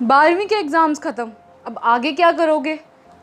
12वीं के एग्ज़ाम्स ख़त्म, अब आगे क्या करोगे?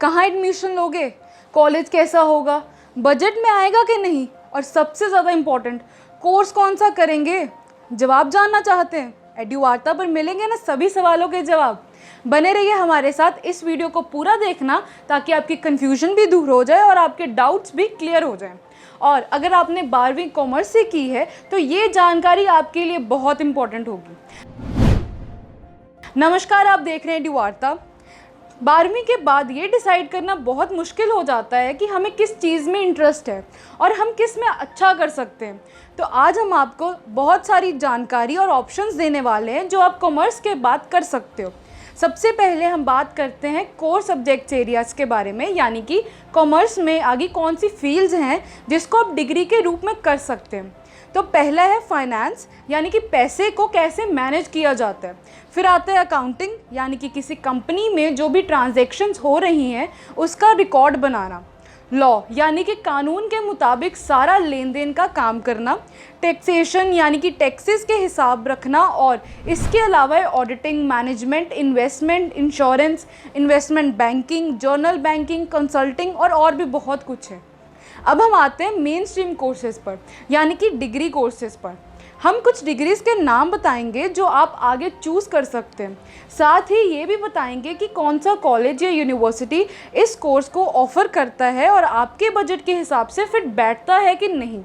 कहाँ एडमिशन लोगे? कॉलेज कैसा होगा? बजट में आएगा कि नहीं? और सबसे ज़्यादा इम्पॉर्टेंट, कोर्स कौन सा करेंगे? जवाब जानना चाहते हैं? एड्यू वार्ता पर मिलेंगे ना सभी सवालों के जवाब। बने रहिए हमारे साथ, इस वीडियो को पूरा देखना ताकि आपकी कन्फ्यूजन भी दूर हो जाए और आपके डाउट्स भी क्लियर हो जाएं। और अगर आपने 12वीं कॉमर्स से की है तो ये जानकारी आपके लिए बहुत इंपॉर्टेंट होगी। नमस्कार, आप देख रहे हैं एड्यू वार्ता। 12वीं के बाद ये डिसाइड करना बहुत मुश्किल हो जाता है कि हमें किस चीज़ में इंटरेस्ट है और हम किस में अच्छा कर सकते हैं। तो आज हम आपको बहुत सारी जानकारी और ऑप्शंस देने वाले हैं जो आप कॉमर्स के बाद कर सकते हो। सबसे पहले हम बात करते हैं कोर सब्जेक्ट्स एरियाज़ के बारे में, यानी कि कॉमर्स में आगे कौन सी फील्ड्स हैं जिसको आप डिग्री के रूप में कर सकते हैं। तो पहला है फाइनेंस, यानी कि पैसे को कैसे मैनेज किया जाता है। फिर आता है अकाउंटिंग, यानी कि किसी कंपनी में जो भी ट्रांजैक्शंस हो रही हैं उसका रिकॉर्ड बनाना। लॉ, यानी कि कानून के मुताबिक सारा लेन देन का काम करना। टैक्सेशन, यानी कि टैक्सेस के हिसाब रखना। और इसके अलावा auditing, management, investment, insurance, investment banking, journal banking, consulting और भी बहुत कुछ है। अब हम आते हैं मेन स्ट्रीम कोर्सेज़ पर, यानी कि डिग्री कोर्सेज़ पर। हम कुछ डिग्रीज़ के नाम बताएंगे जो आप आगे चूज़ कर सकते हैं। साथ ही ये भी बताएंगे कि कौन सा कॉलेज या यूनिवर्सिटी इस कोर्स को ऑफ़र करता है और आपके बजट के हिसाब से फिट बैठता है कि नहीं।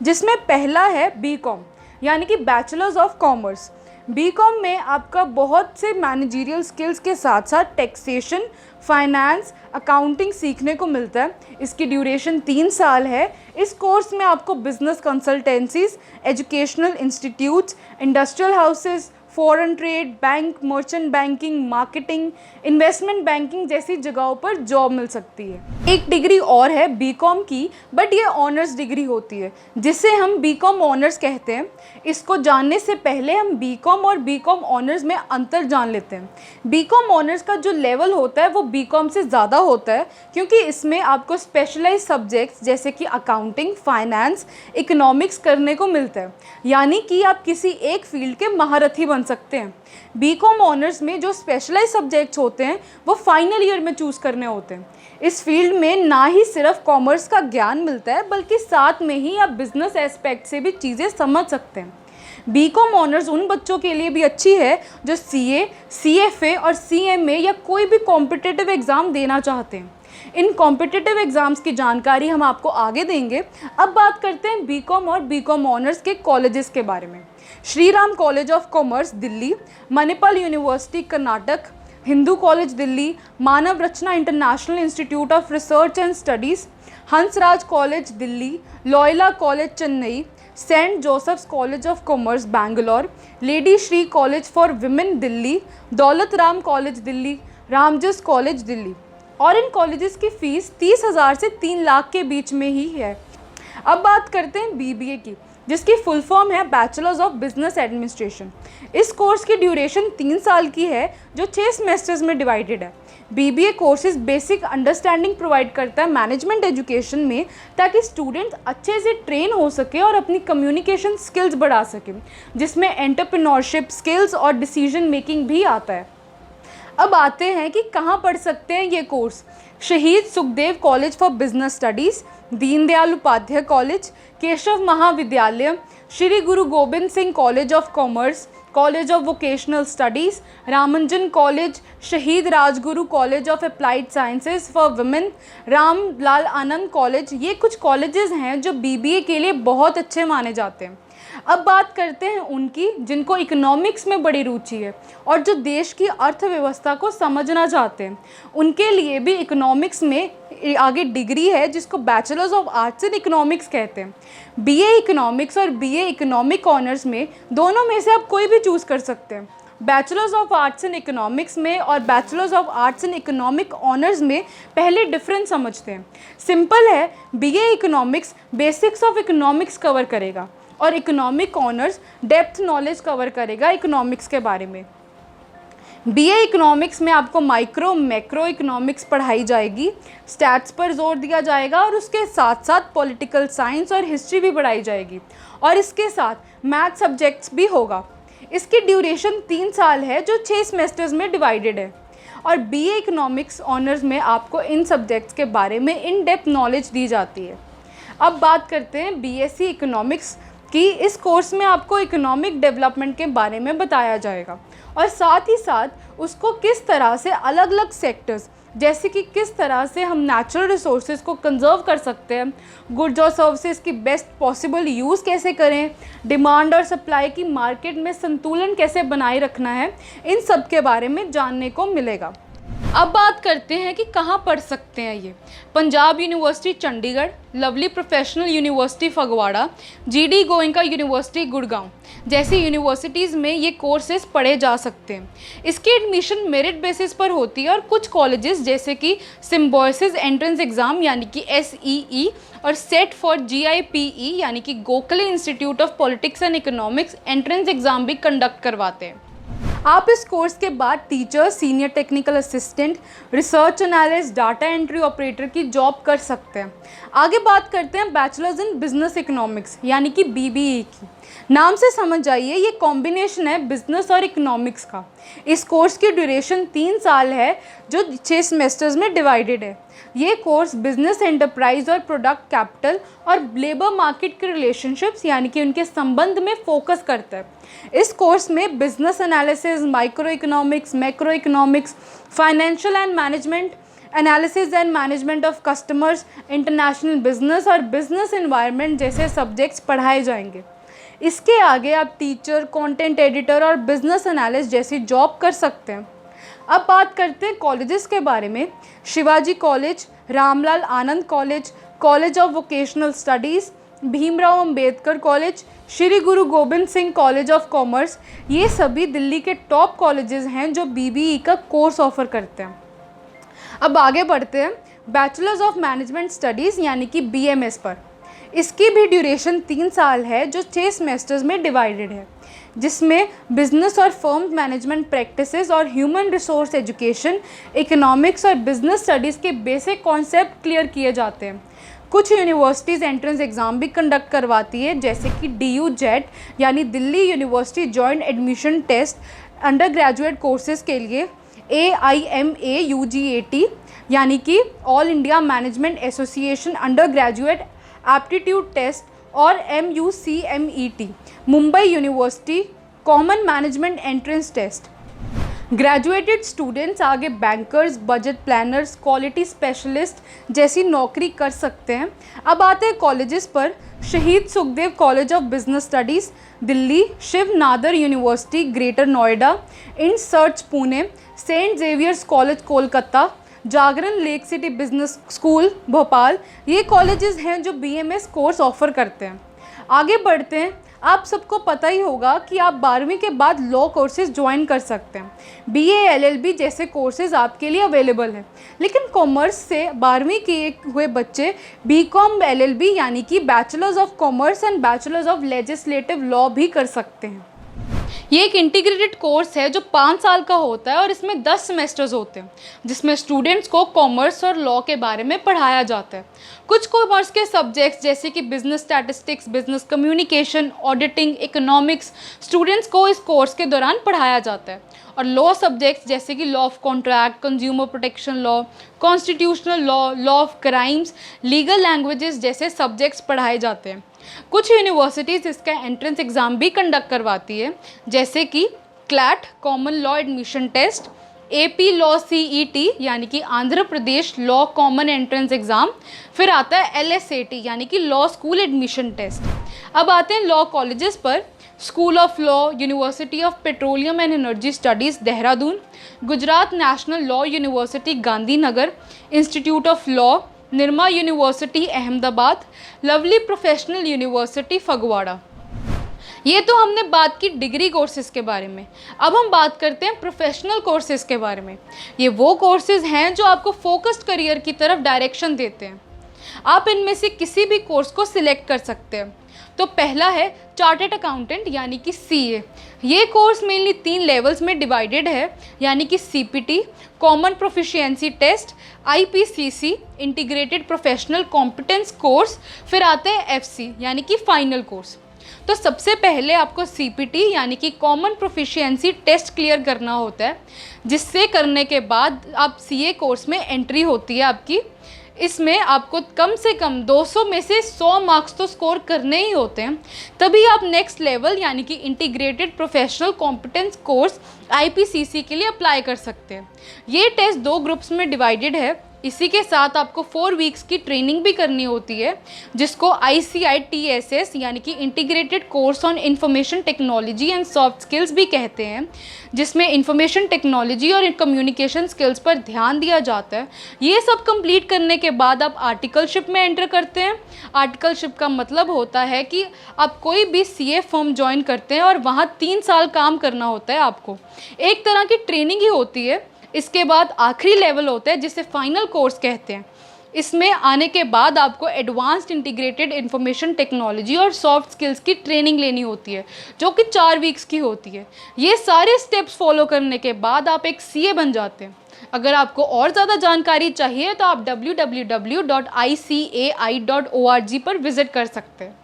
जिसमें पहला है बीकॉम, यानी कि बैचलर्स ऑफ कॉमर्स। बीकॉम में आपका बहुत से मैनेजरियल स्किल्स के साथ साथ टैक्सेशन, फाइनेंस, अकाउंटिंग सीखने को मिलता है। इसकी ड्यूरेशन 3 साल है। इस कोर्स में आपको business consultancies, educational institutes, industrial houses, foreign trade, bank, merchant banking, marketing, investment banking जैसी जगहों पर जॉब मिल सकती है। एक डिग्री और है बीकॉम की, बट ये ऑनर्स डिग्री होती है जिसे हम बीकॉम ऑनर्स कहते हैं। इसको जानने से पहले हम बीकॉम और बीकॉम ऑनर्स में अंतर जान लेते हैं। बीकॉम ऑनर्स का जो लेवल होता है वो बीकॉम से ज़्यादा होता है, क्योंकि इसमें आपको स्पेशलाइज सब्जेक्ट्स जैसे कि अकाउंटिंग, फाइनेंस, इकोनॉमिक्स करने को मिलता है, यानी कि आप किसी एक फील्ड के महारथी बन सकते हैं। बीकॉम ऑनर्स में जो स्पेशलाइज सब्जेक्ट्स होते हैं वो फाइनल ईयर में चूज़ करने होते हैं। इस फील्ड में ना ही सिर्फ कॉमर्स का ज्ञान मिलता है बल्कि साथ में ही आप बिजनेस एस्पेक्ट से भी चीज़ें समझ सकते हैं। बीकॉम ऑनर्स उन बच्चों के लिए भी अच्छी है जो सीए, सीएफए और सीएमए या कोई भी कॉम्पिटिटिव एग्ज़ाम देना चाहते हैं। इन कॉम्पिटिटिव एग्ज़ाम्स की जानकारी हम आपको आगे देंगे। अब बात करते हैं बीकॉम और बीकॉम ऑनर्स के कॉलेजेस के बारे में। Shri Ram College of Commerce Delhi, Manipal University Karnataka, Hindu College Delhi, Manav Rachna International Institute of Research and Studies, Hansraj College Delhi, Loyola College Chennai, Saint Joseph's College of Commerce Bangalore, Lady Shri College for Women Delhi, Daulat Ram College Delhi, Ramjas College Delhi. और इन कॉलेजेस की फ़ीस 30,000 से 3 लाख के बीच में ही है। अब बात करते हैं बीबीए की, जिसकी फुल फॉर्म है बैचलर्स ऑफ बिजनेस एडमिनिस्ट्रेशन। इस कोर्स की ड्यूरेशन 3 साल की है जो 6 सेमेस्टर्स में डिवाइडेड है। BBA courses basic understanding provide करता है मैनेजमेंट एजुकेशन में, ताकि स्टूडेंट्स अच्छे से ट्रेन हो सके और अपनी कम्युनिकेशन स्किल्स बढ़ा सकें, जिसमें एंटरप्रेन्योरशिप स्किल्स और डिसीजन मेकिंग भी आता है। अब आते हैं कि कहाँ पढ़ सकते हैं ये course. Shaheed Sukhdev college for business studies, Deendayal Upadhyaya college, Keshav Mahavidyalaya, Shri Guru Gobind Singh college of commerce, college of vocational studies, Ramanujan college, Shaheed Rajguru college of applied sciences for women, Ramlal Anand college. ये कुछ कॉलेजेस हैं जो बीबीए के लिए बहुत अच्छे माने जाते हैं। अब बात करते हैं उनकी जिनको इकोनॉमिक्स में बड़ी रुचि है और जो देश की अर्थव्यवस्था को समझना चाहते हैं। उनके लिए भी इकोनॉमिक्स में आगे डिग्री है जिसको bachelors of arts in economics कहते हैं। बीए इकोनॉमिक्स और बीए इकोनॉमिक ऑनर्स में दोनों में से आप कोई भी चूज़ कर सकते हैं। Bachelors of arts in economics में और bachelors of arts in economic honours में पहले डिफरेंस समझते हैं। सिंपल है, BA economics basics of economics cover करेगा और economic honours depth knowledge cover करेगा इकोनॉमिक्स के बारे में। बीए इकोनॉमिक्स में आपको माइक्रो मैक्रो इकोनॉमिक्स पढ़ाई जाएगी, स्टैट्स पर जोर दिया जाएगा और उसके साथ साथ पॉलिटिकल साइंस और हिस्ट्री भी पढ़ाई जाएगी और इसके साथ मैथ सब्जेक्ट्स भी होगा। इसकी ड्यूरेशन 3 साल है जो 6 सेमेस्टर्स में डिवाइडेड है। और बीए इकोनॉमिक्स ऑनर्स में आपको इन सब्जेक्ट्स के बारे में इन डेप्थ नॉलेज दी जाती है। अब बात करते हैं बीएससी इकोनॉमिक्स की। इस कोर्स में आपको इकोनॉमिक डेवलपमेंट के बारे में बताया जाएगा और साथ ही साथ उसको किस तरह से अलग अलग सेक्टर्स, जैसे कि किस तरह से हम नेचुरल रिसोर्सेज को कंजर्व कर सकते हैं, गुड्स और सर्विसेज की बेस्ट पॉसिबल यूज़ कैसे करें, डिमांड और सप्लाई की मार्केट में संतुलन कैसे बनाए रखना है, इन सब के बारे में जानने को मिलेगा। अब बात करते हैं कि कहाँ पढ़ सकते हैं ये। Punjab university Chandigarh, lovely professional university Phagwara, GD Goenka university Gurgaon जैसी यूनिवर्सिटीज़ में ये कोर्सेज पढ़े जा सकते हैं। इसकी एडमिशन मेरिट बेसिस पर होती है और कुछ कॉलेजेस जैसे कि सिम्बोयसिस एंट्रेंस एग्ज़ाम यानी कि SEE और सेट फॉर GIPE यानी कि Gokhale institute of politics and economics entrance exam भी कंडक्ट करवाते हैं। आप इस कोर्स के बाद teacher, senior technical assistant, research analyst, data entry operator की जॉब कर सकते हैं। आगे बात करते हैं बैचलर्स इन बिजनेस इकोनॉमिक्स यानी कि BBE की। नाम से समझ जाइए ये कॉम्बिनेशन है बिजनेस और इकोनॉमिक्स का। इस कोर्स की ड्यूरेशन 3 साल है जो 6 सेमेस्टर्स में डिवाइडेड है। ये कोर्स बिजनेस एंटरप्राइज और प्रोडक्ट कैपिटल और लेबर मार्केट के रिलेशनशिप्स यानी कि उनके संबंध में फोकस करता है। इस कोर्स में business analysis, micro economics, macro economics, financial and management, analysis and management of customers, international business और बिजनेस एनवायरनमेंट जैसे सब्जेक्ट्स पढ़ाए जाएंगे। इसके आगे आप टीचर, कंटेंट एडिटर और बिजनेस एनालिस्ट जैसी जॉब कर सकते हैं। अब बात करते हैं कॉलेजेस के बारे में। Shivaji college, Ramlal Anand college, college of vocational studies, Bhimrao Ambedkar college, Shri Guru Gobind Singh college of commerce, ये सभी दिल्ली के टॉप कॉलेजेस हैं जो BBE का कोर्स ऑफर करते हैं। अब आगे बढ़ते हैं बैचलर्स ऑफ मैनेजमेंट स्टडीज़ यानी कि BMS पर। इसकी भी ड्यूरेशन 3 साल है जो 6 सेमेस्टर्स में डिवाइडेड है, जिसमें बिजनेस और फर्म मैनेजमेंट प्रैक्टिसेस और ह्यूमन रिसोर्स एजुकेशन, इकोनॉमिक्स और बिजनेस स्टडीज़ के बेसिक कॉन्सेप्ट क्लियर किए जाते हैं। कुछ यूनिवर्सिटीज़ एंट्रेंस एग्ज़ाम भी कंडक्ट करवाती है जैसे कि DU JET यानी Delhi University joint admission test under graduate courses के लिए, AIMA UGAT यानी कि all India management association under graduate aptitude test और MUCMET Mumbai University common management entrance test. Graduated students आगे bankers, budget planners, quality specialist जैसी नौकरी कर सकते हैं। अब आते हैं कॉलेजेस पर। Shaheed Sukhdev College of Business Studies Delhi, Shiv Nadar University Greater Noida, इन सर्च Pune, Saint Xavier's College Kolkata, Jagran Lake City Business School Bhopal, ये कॉलेजेस हैं जो BMS कोर्स ऑफ़र करते हैं। आगे बढ़ते हैं। आप सबको पता ही होगा कि आप 12वीं के बाद लॉ कोर्सेज ज्वाइन कर सकते हैं। BA LLB जैसे कोर्सेज आपके लिए अवेलेबल हैं, लेकिन कॉमर्स से 12वीं किए हुए बच्चे BCom LLB यानी कि bachelors of commerce and bachelors of legislative law भी कर सकते हैं। ये एक इंटीग्रेटेड कोर्स है जो 5 साल का होता है और इसमें 10 सेमेस्टर्स होते हैं, जिसमें स्टूडेंट्स को कॉमर्स और लॉ के बारे में पढ़ाया जाता है। कुछ कॉमर्स के सब्जेक्ट्स जैसे कि business statistics, business communication, auditing, economics students को इस कोर्स के दौरान पढ़ाया जाता है। और लॉ सब्जेक्ट्स जैसे कि law of contract, consumer protection law, constitutional law, law of crimes, legal languages जैसे सब्जेक्ट्स पढ़ाए जाते हैं। कुछ यूनिवर्सिटीज़ इसका एंट्रेंस एग्ज़ाम भी कंडक्ट करवाती है जैसे कि CLAT common law admission test, AP law CET यानी कि Andhra Pradesh law common entrance exam, फिर आता है LSAT यानी कि लॉ स्कूल एडमिशन टेस्ट। अब आते हैं लॉ कॉलेजेस पर। School of law, university of petroleum and energy studies Dehradun, Gujarat national law university Gandhinagar, institute of law, Nirma university Ahmedabad, lovely professional university Phagwara. ये तो हमने बात की डिग्री कोर्सेज़ के बारे में। अब हम बात करते हैं प्रोफेशनल कोर्सेज़ के बारे में। ये वो कोर्सेज़ हैं जो आपको फोकस्ड करियर की तरफ डायरेक्शन देते हैं। आप इनमें से किसी भी कोर्स को सिलेक्ट कर सकते हैं। तो पहला है चार्टर्ड अकाउंटेंट यानी कि CA। ये कोर्स मेनली 3 लेवल्स में डिवाइडेड है यानी कि CPT common proficiency test, IPCC integrated professional competence course, फिर आते हैं FC यानी कि फाइनल कोर्स। तो सबसे पहले आपको CPT यानी कि कॉमन प्रोफिशिएंसी टेस्ट क्लियर करना होता है, जिससे करने के बाद आप CA कोर्स में एंट्री होती है आपकी। इसमें आपको कम से कम 200 में से 100 मार्क्स तो स्कोर करने ही होते हैं, तभी आप नेक्स्ट लेवल यानी कि integrated professional competence course IPCC के लिए अप्लाई कर सकते हैं। ये टेस्ट 2 ग्रुप्स में डिवाइडेड है। इसी के साथ आपको 4 वीक्स की ट्रेनिंग भी करनी होती है, जिसको ICITSS यानी कि integrated course on information technology and soft skills भी कहते हैं, जिसमें इंफॉर्मेशन टेक्नोलॉजी और कम्युनिकेशन स्किल्स पर ध्यान दिया जाता है। ये सब कंप्लीट करने के बाद आप आर्टिकलशिप में एंटर करते हैं। आर्टिकलशिप का मतलब होता है कि आप कोई भी CA फर्म ज्वाइन करते हैं और वहाँ 3 साल काम करना होता है आपको। एक तरह की ट्रेनिंग ही होती है। इसके बाद आखिरी लेवल होता है जिसे फाइनल कोर्स कहते हैं। इसमें आने के बाद आपको एडवांस्ड इंटीग्रेटेड इंफॉर्मेशन टेक्नोलॉजी और सॉफ्ट स्किल्स की ट्रेनिंग लेनी होती है, जो कि 4 वीक्स की होती है। ये सारे स्टेप्स फॉलो करने के बाद आप एक CA बन जाते हैं। अगर आपको और ज़्यादा जानकारी चाहिए तो आप www.icai.org पर विज़िट कर सकते हैं।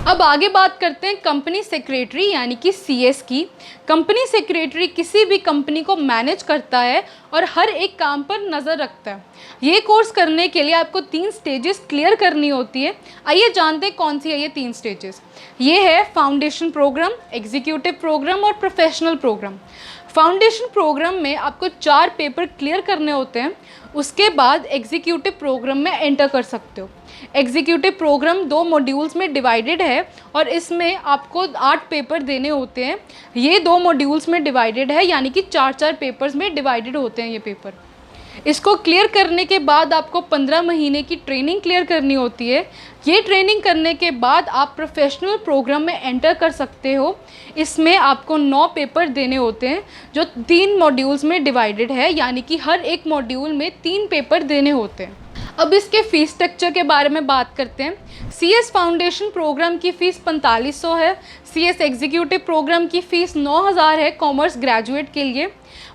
अब आगे बात करते हैं कंपनी सेक्रेटरी यानी कि CS की। कंपनी सेक्रेटरी किसी भी कंपनी को मैनेज करता है और हर एक काम पर नज़र रखता है। ये कोर्स करने के लिए आपको 3 स्टेजेस क्लियर करनी होती है। आइए जानते हैं कौन सी है ये 3 स्टेजेस। ये है फाउंडेशन प्रोग्राम, एग्जीक्यूटिव प्रोग्राम और प्रोफेशनल प्रोग्राम। फाउंडेशन प्रोग्राम में आपको 4 पेपर क्लियर करने होते हैं। उसके बाद एग्जीक्यूटिव प्रोग्राम में एंटर कर सकते हो। एग्जीक्यूटिव प्रोग्राम 2 मॉड्यूल्स में डिवाइडेड है और इसमें आपको 8 पेपर देने होते हैं। ये 2 मॉड्यूल्स में डिवाइडेड है, यानी कि 4-4 पेपर्स में डिवाइडेड होते हैं ये पेपर। इसको क्लियर करने के बाद आपको 15 महीने की ट्रेनिंग क्लियर करनी होती है। ये ट्रेनिंग करने के बाद आप प्रोफेशनल प्रोग्राम में एंटर कर सकते हो। इसमें आपको 9 पेपर देने होते हैं, जो 3 मॉड्यूल्स में डिवाइडेड है, यानी कि हर एक मॉड्यूल में 3 पेपर देने होते हैं। अब इसके फ़ीस स्ट्रक्चर के बारे में बात करते हैं। CS फाउंडेशन प्रोग्राम की फ़ीस 4500 है। CS एग्जीक्यूटिव प्रोग्राम की फ़ीस 9000 है कॉमर्स ग्रेजुएट के लिए।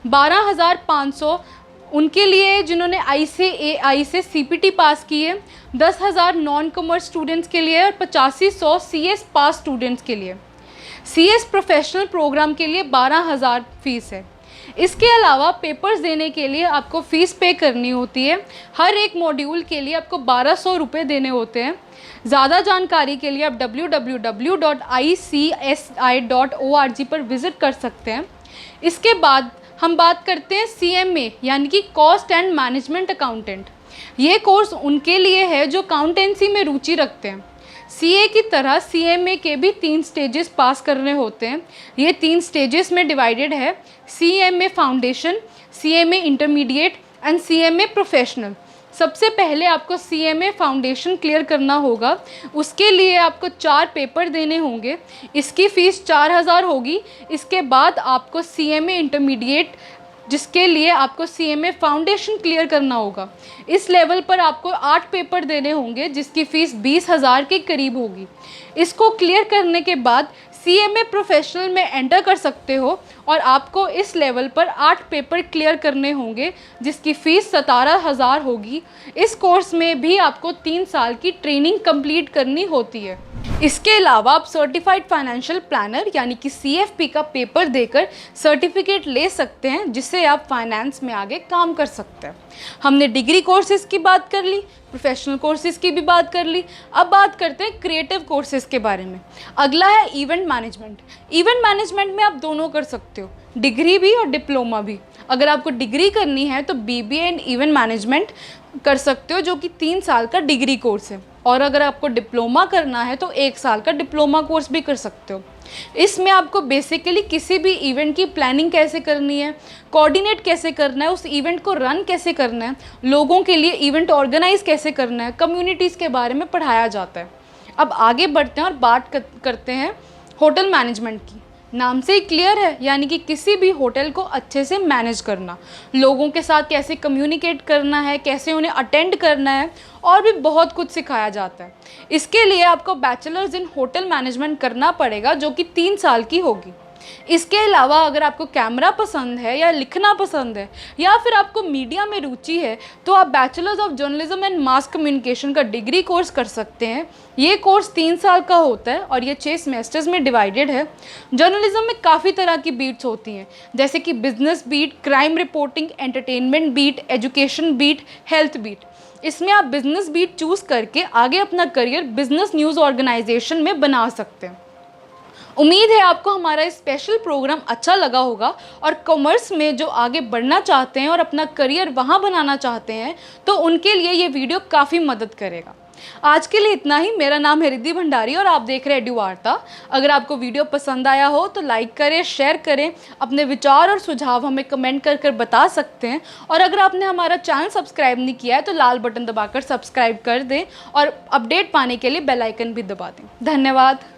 12500 उनके लिए जिन्होंने ICAI से CPT पास की है। 10,000 नॉन कॉमर्स स्टूडेंट्स के लिए और 8500 CS पास स्टूडेंट्स के लिए। CS प्रोफेशनल प्रोग्राम के लिए 12,000 फ़ीस है। इसके अलावा पेपर्स देने के लिए आपको फ़ीस पे करनी होती है। हर एक मॉड्यूल के लिए आपको 1200 रुपये देने होते हैं। ज़्यादा जानकारी के लिए आप www.icsi.org पर विज़िट कर सकते हैं। इसके बाद हम बात करते हैं CMA यानी कि कॉस्ट एंड मैनेजमेंट अकाउंटेंट। ये कोर्स उनके लिए है जो अकाउंटेंसी में रुचि रखते हैं। CA की तरह CMA के भी 3 स्टेजेस पास करने होते हैं। ये 3 स्टेजेस में डिवाइडेड है: CMA foundation, CMA intermediate and CMA professional. सबसे पहले आपको CMA फाउंडेशन क्लियर करना होगा। उसके लिए आपको 4 पेपर देने होंगे। इसकी फ़ीस 4000 होगी। इसके बाद आपको CMA इंटरमीडिएट, जिसके लिए आपको CMA फाउंडेशन क्लियर करना होगा। इस लेवल पर आपको 8 पेपर देने होंगे, जिसकी फ़ीस 20,000 के करीब होगी। इसको क्लियर करने के बाद CMA प्रोफेशनल में एंटर कर सकते हो और आपको इस लेवल पर 8 पेपर क्लियर करने होंगे, जिसकी फ़ीस 17,000 होगी। इस कोर्स में भी आपको 3 साल की ट्रेनिंग कंप्लीट करनी होती है। इसके अलावा आप सर्टिफाइड फाइनेंशियल प्लानर यानी कि CFP का पेपर देकर सर्टिफिकेट ले सकते हैं, जिससे आप फाइनेंस में आगे काम कर सकते हैं। हमने डिग्री कोर्सेज़ की बात कर ली, प्रोफेशनल कोर्सेज़ की भी बात कर ली। अब बात करते हैं क्रिएटिव कोर्सेज़ के बारे में। अगला है इवेंट मैनेजमेंट। इवेंट मैनेजमेंट में आप दोनों कर सकते हो, डिग्री भी और डिप्लोमा भी। अगर आपको डिग्री करनी है तो BBA इन इवेंट मैनेजमेंट कर सकते हो, जो कि 3 साल का डिग्री कोर्स है। और अगर आपको डिप्लोमा करना है तो 1 साल का डिप्लोमा कोर्स भी कर सकते हो। इसमें आपको बेसिकली किसी भी इवेंट की प्लानिंग कैसे करनी है, कोऑर्डिनेट कैसे करना है, उस इवेंट को रन कैसे करना है, लोगों के लिए इवेंट ऑर्गेनाइज कैसे करना है, कम्युनिटीज़ के बारे में पढ़ाया जाता है। अब आगे बढ़ते हैं और बात करते हैं होटल मैनेजमेंट की। नाम से ही क्लियर है, यानी कि किसी भी होटल को अच्छे से मैनेज करना, लोगों के साथ कैसे कम्युनिकेट करना है, कैसे उन्हें अटेंड करना है, और भी बहुत कुछ सिखाया जाता है। इसके लिए आपको बैचलर्स इन होटल मैनेजमेंट करना पड़ेगा, जो कि 3 साल की होगी। इसके अलावा अगर आपको कैमरा पसंद है या लिखना पसंद है या फिर आपको मीडिया में रुचि है तो आप bachelors of journalism and mass communication का डिग्री कोर्स कर सकते हैं। ये कोर्स 3 साल का होता है और ये 6 सेमेस्टर्स में डिवाइडेड है। जर्नलिज्म में काफ़ी तरह की बीट्स होती हैं, जैसे कि business beat, crime reporting, entertainment beat, education beat, health beat. इसमें आप बिजनेस बीट चूज़ करके आगे अपना करियर बिजनेस न्यूज़ ऑर्गेनाइजेशन में बना सकते हैं। उम्मीद है आपको हमारा इस स्पेशल प्रोग्राम अच्छा लगा होगा और कॉमर्स में जो आगे बढ़ना चाहते हैं और अपना करियर वहाँ बनाना चाहते हैं तो उनके लिए ये वीडियो काफ़ी मदद करेगा। आज के लिए इतना ही। मेरा नाम है रिद्धि भंडारी और आप देख रहे हैं एडुवार्ता। अगर आपको वीडियो पसंद आया हो तो लाइक करें, शेयर करें, अपने विचार और सुझाव हमें कमेंट कर बता सकते हैं। और अगर आपने हमारा चैनल सब्सक्राइब नहीं किया है तो लाल बटन दबाकर सब्सक्राइब कर दें और अपडेट पाने के लिए बेल आइकन भी दबा दें। धन्यवाद।